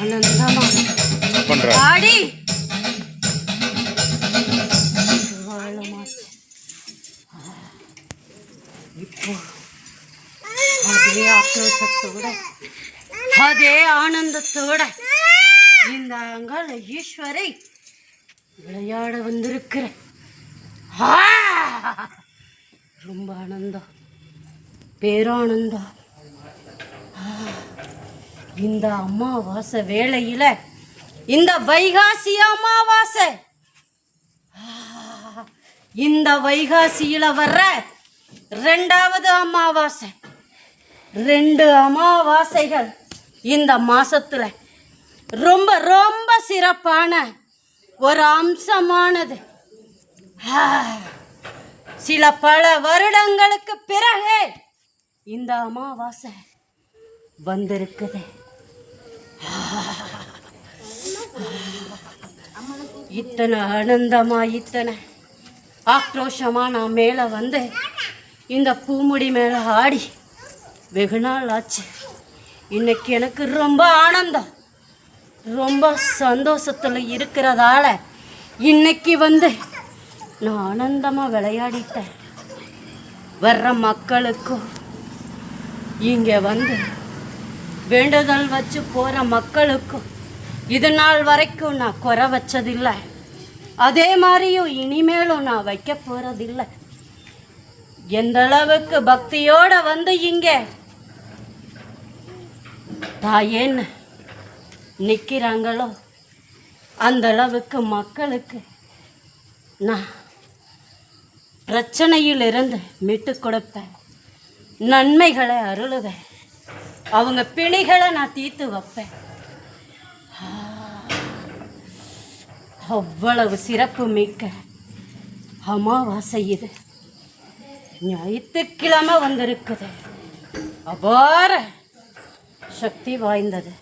ஆனந்தமா ஆடி இப்போ அதே ஆக்ரோஷத்தோட அதே ஆனந்தத்தோட இந்த அங்காள ஈஸ்வரை விளையாட வந்திருக்கிற ரொம்ப ஆனந்தம், பேரானந்தம். இந்த அமாவாசை வேளையில, இந்த வைகாசி அமாவாசை, இந்த வைகாசியில வர்ற 2வது அமாவாசை, 2 அமாவாசைகள் இந்த மாசத்துல ரொம்ப ரொம்ப சிறப்பான ஒரு அம்சமானது. சில பல வருடங்களுக்கு பிறகு இந்த அமாவாசை வந்திருக்குது. இத்தனை ஆனந்தமா, இத்தனை ஆக்ரோஷமா நான் மேலே வந்து இந்த பூமுடி மேலே ஆடி வெகு நாள் ஆச்சு. இன்னைக்கு எனக்கு ரொம்ப ஆனந்தம், ரொம்ப சந்தோஷத்தில் இருக்கிறதால இன்னைக்கு வந்து நான் ஆனந்தமாக விளையாடிட்டேன். வர்ற மக்களுக்கும் இங்கே வந்து வேண்டுதல் வச்சு போகிற மக்களுக்கும் இது நாள் வரைக்கும் நான் குறை வச்சதில்லை. அதே மாதிரியும் இனிமேலும் நான் வைக்க போகிறதில்லை. எந்த அளவுக்கு பக்தியோடு வந்து இங்கே தாயேன்னு நிற்கிறாங்களோ அந்த அளவுக்கு மக்களுக்கு நான் பிரச்சனையிலிருந்து மீட்டு கொடுப்பேன், நன்மைகளை அருளுவேன், அவங்க பிணிகளை நான் தீர்த்து வைப்பேன். அவ்வளவு சிறப்பு மிக்க அமாவாசை இது. ஞாயிற்றுக்கிழமை வந்திருக்குது. அபார சக்தி வாய்ந்தது.